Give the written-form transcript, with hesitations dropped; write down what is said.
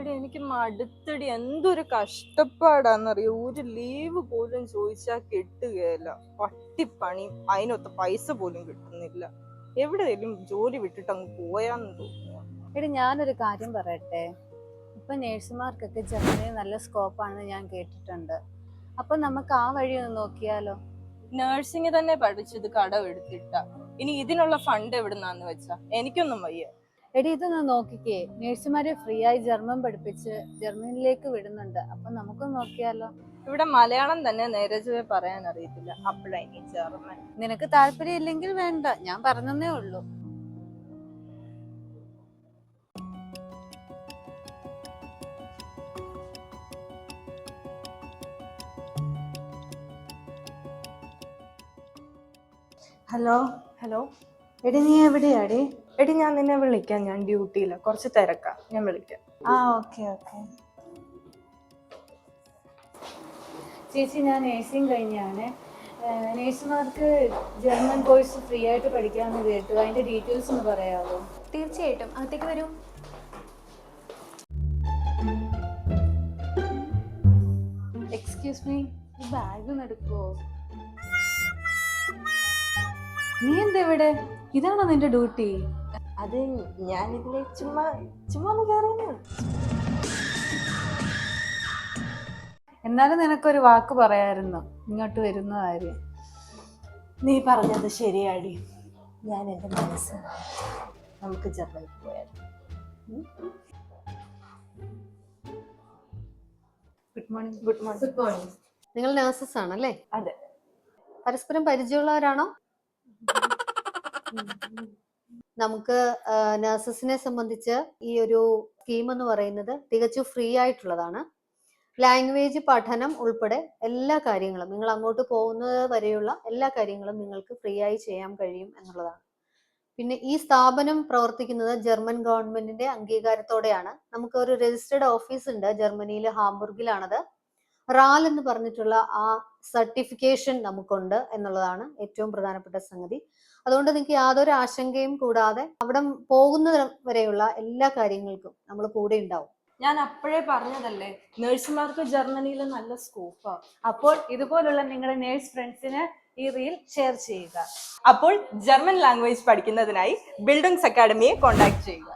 എടി എനിക്ക് മടുത്തടി, എന്തൊരു കഷ്ടപ്പാടാന്നറിയോ. ഒരു ലീവ് പോലും ചോദിച്ചാൽ കിട്ടുകയില്ല. പട്ടിപ്പണി, അതിനൊത്ത പൈസ പോലും കിട്ടുന്നില്ല. എവിടെയെങ്കിലും ജോലി വിട്ടിട്ട് അങ്ങ് പോയാന്ന് തോന്നുന്നു. എടി ഞാനൊരു കാര്യം പറയട്ടെ, ഇപ്പൊ നേഴ്സുമാർക്കൊക്കെ ജർമ്മനിയിൽ നല്ല സ്കോപ്പാണെന്ന് ഞാൻ കേട്ടിട്ടുണ്ട്. അപ്പൊ നമുക്ക് ആ വഴി ഒന്ന് നോക്കിയാലോ? നേഴ്സിംഗ് തന്നെ പഠിച്ചത് കടമെടുത്തിട്ട, ഇനി ഇതിനുള്ള ഫണ്ട് എവിടുന്നാന്ന് വെച്ചാ എനിക്കൊന്നും വയ്യ. എടി ഇതൊന്ന് നോക്കിക്കേ, നേഴ്സുമാരെ ഫ്രീ ആയി ജർമ്മൻ പഠിപ്പിച്ച് ജർമ്മനിലേക്ക് വിടുന്നുണ്ട്. അപ്പൊ നമുക്ക് നോക്കിയാലോ? ഇവിടെ മലയാളം തന്നെ നേരെ പറയാൻ അറിയത്തില്ല, അപ്പോഴായി ജർമ്മൻ. നിനക്ക് താല്പര്യം ഇല്ലെങ്കിൽ വേണ്ട, ഞാൻ പറഞ്ഞതേ ഉള്ളൂ. ഹലോ. ഹലോ, എടി നീ എവിടെയാടി? എടി ഞാൻ നിന്നെ വിളിക്കാം, ഞാൻ ഡ്യൂട്ടിയില്ല, കുറച്ച് തിരക്കാ, ഞാൻ വിളിക്കാം. ഓക്കെ. ചേച്ചി, ഞാൻ നേഴ്സിംഗ് കഴിഞ്ഞാണ്. നേഴ്സുമാർക്ക് ജർമ്മൻ കോഴ്സ് ഫ്രീ ആയിട്ട് പഠിക്കാമെന്ന് കേട്ടു. അതിന്റെ ഡീറ്റെയിൽസ് ഒന്ന് പറയാമോ? തീർച്ചയായിട്ടും, അകത്തേക്ക് വരൂ. എക്സ്ക്യൂസ് മീ, ഈ ബാഗ് ഒന്ന് എടുക്കുവോ? നീ എന്താ ഇവിടെ? ഇതാണോ നിന്റെ ഡ്യൂട്ടി? അത് ഞാനിതിലെ ചുമ്മാ ഒന്ന് കയറിയെന്നേ ഉള്ളൂ. എന്നാലും നിനക്കൊരു വാക്ക് പറയായിരുന്നു ഇങ്ങോട്ട് വരുന്ന കാര്യം. നീ പറഞ്ഞത് ശരിയാടി, ഞാൻ എൻ്റെ മനസ്സ് നമുക്ക് ജർമ്മനിൽ പോയായിരുന്നു. Good morning. Good morning. നിങ്ങൾ നഴ്സസ് ആണല്ലേ? അതെ. പരസ്പരം പരിചയമുള്ളവരാണോ? നമുക്ക് നഴ്സസിനെ സംബന്ധിച്ച് ഈ ഒരു സ്കീം എന്ന് പറയുന്നത് തികച്ചും ഫ്രീ ആയിട്ടുള്ളതാണ്. ലാംഗ്വേജ് പഠനം ഉൾപ്പെടെ എല്ലാ കാര്യങ്ങളും, നിങ്ങൾ അങ്ങോട്ട് പോകുന്നത് വരെയുള്ള എല്ലാ കാര്യങ്ങളും നിങ്ങൾക്ക് ഫ്രീ ആയി ചെയ്യാൻ കഴിയും എന്നുള്ളതാണ്. പിന്നെ ഈ സ്ഥാപനം പ്രവർത്തിക്കുന്നത് ജർമ്മൻ ഗവൺമെന്റിന്റെ അംഗീകാരത്തോടെയാണ്. നമുക്ക് ഒരു രജിസ്റ്റേർഡ് ഓഫീസ് ഉണ്ട് ജർമ്മനിയിൽ, ഹാംബുർഗിലാണത്. റാൽ എന്ന് പറഞ്ഞിട്ടുള്ള ആ സർട്ടിഫിക്കേഷൻ നമുക്കുണ്ട് എന്നുള്ളതാണ് ഏറ്റവും പ്രധാനപ്പെട്ട സംഗതി. അതുകൊണ്ട് നിങ്ങൾക്ക് യാതൊരു ആശങ്കയും കൂടാതെ അവിടെ പോകുന്നത് വരെയുള്ള എല്ലാ കാര്യങ്ങൾക്കും നമ്മൾ കൂടെ ഉണ്ടാവും. ഞാൻ അപ്പോഴേ പറഞ്ഞതല്ലേ, നഴ്സുമാർക്ക് ജർമ്മനിയിൽ നല്ല സ്കോപ്പാ. അപ്പോൾ ഇതുപോലുള്ള നിങ്ങളുടെ നേഴ്സ് ഫ്രണ്ട്സിന് ഈ റീൽ ഷെയർ ചെയ്യുക. അപ്പോൾ ജർമ്മൻ ലാംഗ്വേജ് പഠിക്കുന്നതിനായി ബിൽഡിംഗ്സ് അക്കാഡമിയെ കോൺടാക്ട് ചെയ്യുക.